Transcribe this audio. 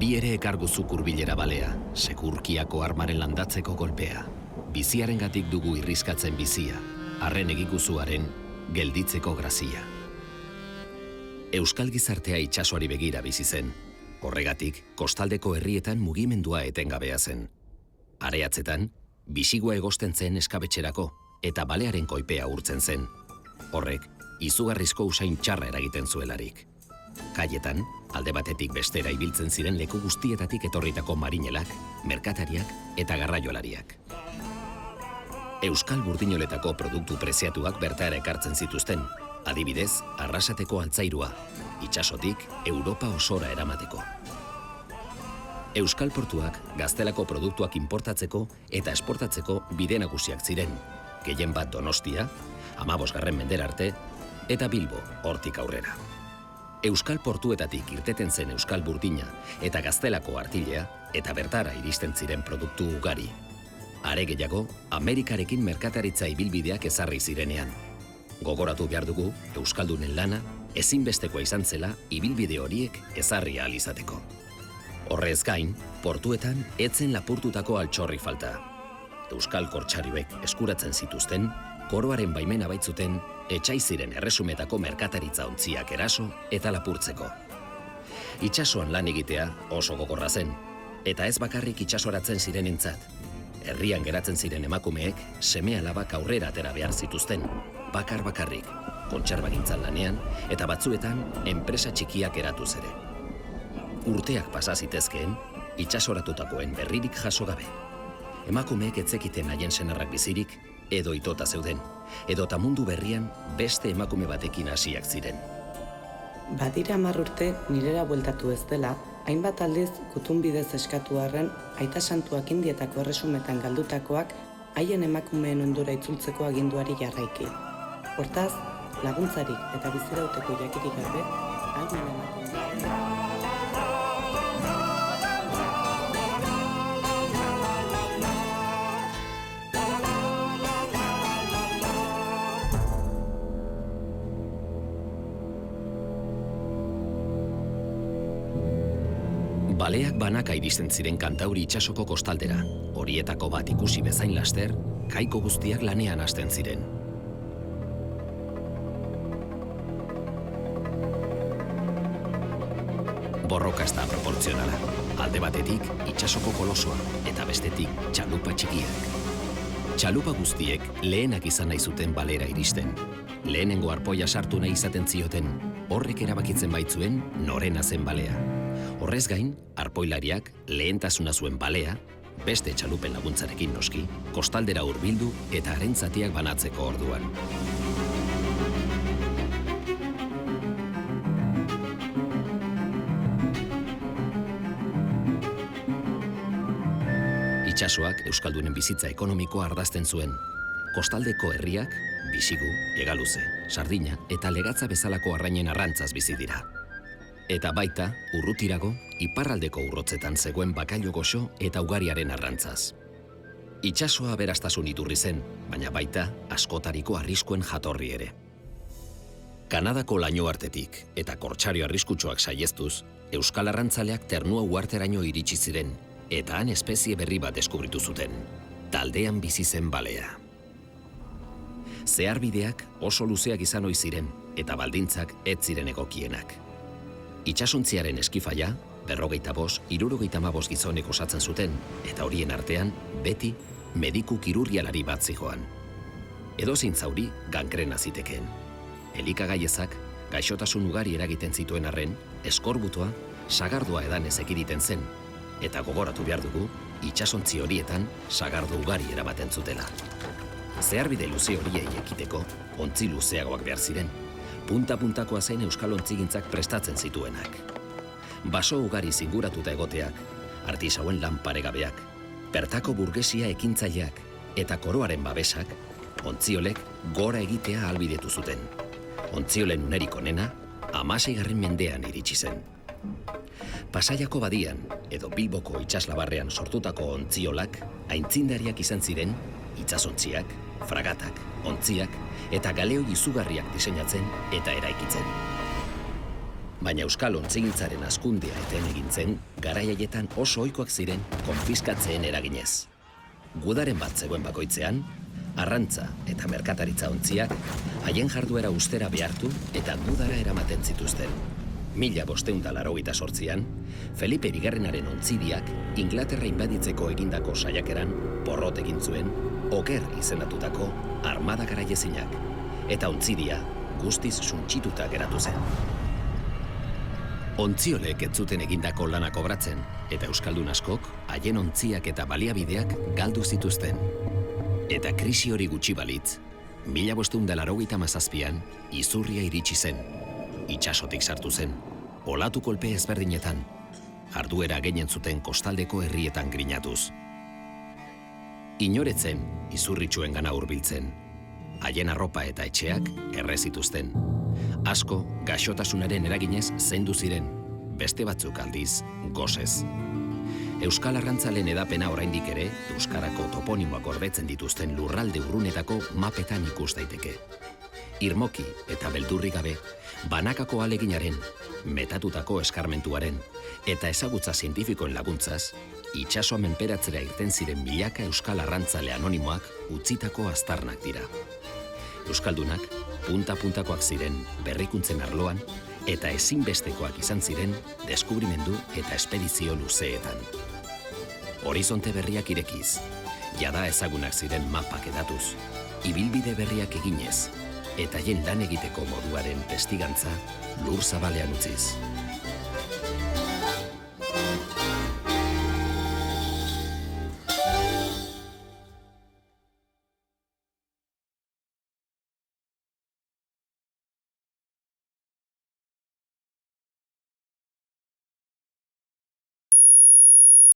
Guri ere ekarguzuk hurbilera balea, sekurkiako armaren landatzeko golpea. Biziarengatik dugu irriskatzen bizia, arren egikuzuaren gelditzeko grazia. Euskal gizartea itsasoari begira bizi zen. Horregatik, kostaldeko herrietan mugimendua etengabea zen. Areatzetan, bisigua egosten zen eskabetxerako eta balearen koipea urtzen zen. Horrek, izugarrizko usain txarra eragiten zuelarik. Kaietan, alde batetik bestera ibiltzen ziren leku guztietatik etorritako marinelak, merkatariak eta garraiolariak. Euskal burdinoletako produktu preziatuak bertara ekartzen zituzten, adibidez, Arrasateko altzairua, itsasotik Europa osora eramateko. Euskal portuak gaztelako produktuak inportatzeko eta esportatzeko bide nagusiak ziren, gehien bat Donostia, 15. mendera arte, eta Bilbo, hortik aurrera. Euskal portuetatik irteten zen Euskal burdina eta gaztelako artilea eta bertara iristen ziren produktu ugari. Are gehiago, Amerikarekin merkataritza ibilbideak ezarri zirenean. Gogoratu behar dugu, Euskaldunen lana ezinbestekoa izan zela ibilbide horiek ezarri ahal izateko. Horrez gain, portuetan etzen lapurtutako altxorri falta. Euskal kortxarioek eskuratzen zituzten, koroaren baimena baitzuten, etxai ziren erresumetako merkataritza ontziak eraso eta lapurtzeko. Itsasoan lan egitea oso gogorra zen, eta ez bakarrik itsasoratzen zirenentzat. Herrian geratzen ziren emakumeek seme-alabak aurrera atera behar zituzten, bakarrik, kontserbagintzan lanean eta batzuetan enpresa txikiak eratuz ere. Urteak pasa zitezkeen, itsasoratutakoen berririk jaso gabe. Emakumeek etzekiten haien senarrak bizirik, edo itota zeuden, edota mundu berrian beste emakume batekin hasiak ziren. Badira 10 urte nirera bueltatu ez dela, hainbat aldiz gutun bidez eskatu arren, aita santuak Indietako erresumetan galdutakoak haien emakumeen ondura itzultzeko aginduari jarraiki. Hortaz, laguntzarik eta bizirauteko jakirik gabe, ahalmen ematen. Baleak banaka iristen ziren Kantauri itsasoko kostaldera. Horietako bat ikusi bezain laster, kaiko guztiak lanean hasten ziren. Borroka ez da proportzionala. Alde batetik, itsasoko kolosoa, eta bestetik, txalupa txikiak. Txalupa guztiek lehenak izan nahi zuten balera iristen. Lehenengo arpoia sartu nahi izaten zioten, horrek erabakitzen baitzuen norena zen balea. Horrez gain, arpoilariak lehentasuna zuen balea, beste txalupen laguntzarekin noski, kostaldera hurbildu eta haren zatiak banatzeko orduan. Itsasoak Euskaldunen bizitza ekonomikoa ardazten zuen. Kostaldeko herriak, Bisigu, Egaluze, Sardina eta Legatza bezalako arrainen arrantzaz bizi dira. Eta baita, urrutirago, iparraldeko urrotzetan zegoen bakailo goxo eta ugariaren arrantzaz. Itsasoa aberastasun iturri zen, baina baita askotariko arriskuen jatorri ere. Kanadako laino artetik eta kortsario arriskutsuak saihestuz, Euskal arrantzaleak Ternua uharteraino iritsi ziren, eta han espezie berri bat deskubritu zuten, taldean bizi zen balea. Zeharbideak oso luzeak izan ohi ziren, eta baldintzak ez ziren egokienak. Itsasontziaren eskifaia, 55, 75 gizonek osatzen zuten, eta horien artean, beti, mediku kirurgialari bat zijoan. Edozein zauri, gangrena zitekeen. Elikagaiezak, gaixotasun ugari eragiten zituen arren, eskorbutoa, sagardoa edanez ekiditen zen, eta gogoratu behar dugu, itsasontzi horietan, sagardo ugari eramaten zutela. Zeharbide luze horiei ekiteko, ontzi luzeagoak behar ziren, punta-puntakoa zen Euskal ontzigintzak prestatzen zituenak. Baso ugari zinguratuta egoteak, artisauen lan paregabeak, bertako burgesia ekintzaileak eta koroaren babesak, ontziolek gora egitea ahalbidetu zuten. Ontziolen unerik onena, 16. mendean iritsi zen. Pasaiako badian, edo Bilboko itsaslabarrean sortutako ontziolak, aintzindariak izan ziren, itsasontziak, fragatak, ontziak eta galeo izugarriak diseinatzen eta eraikitzen. Baina euskal ontzigintzaren hazkundea eten egin zen, garai haietan oso ohikoak ziren konfiskatzeen eraginez. Gudaren bat zegoen bakoitzean, arrantza eta merkataritza ontziak haien jarduera ustera behartu eta gudara eramaten zituzten. 1588an, Felipe Bigarrenaren ontzidiak Inglaterra inbaditzeko egindako saiakeran porrot egin zuen Oker izendatutako armada garaiezinak, eta ontzidia guztiz suntsituta geratu zen. Ontziolek ez zuten egindako lana kobratzen, eta euskaldun askok haien ontziak eta baliabideak galdu zituzten. Eta krisi hori gutxi balitz, 1587an izurria iritsi zen. Itsasotik sartu zen, olatu kolpe ezberdinetan, arduera gehien zuten kostaldeko herrietan grinatuz. Inoretzen izurritxuen gana hurbiltzen, haien arropa eta etxeak erre zituzten. Asko gaixotasunaren eraginez zendu ziren, beste batzuk aldiz gosez. Euskal arrantzalen edapena oraindik ere euskarako toponimoak gordetzen dituzten lurralde urrunetako mapetan ikus daiteke. Irmoki eta beldurri gabe, banakako aleginaren, metatutako eskarmentuaren eta ezagutza zientifikoen laguntzaz, itsasoa menperatzera irten ziren milaka euskal arrantzale anonimoak utzitako aztarnak dira. Euskaldunak punta-puntakoak ziren berrikuntzen arloan eta ezinbestekoak izan ziren deskubrimendu eta espedizio luzeetan. Horizonte berriak irekiz, jada ezagunak ziren mapak edatuz, ibilbide berriak eginez, eta haien lan egiteko moduaren testigantza lur zabalean utziz.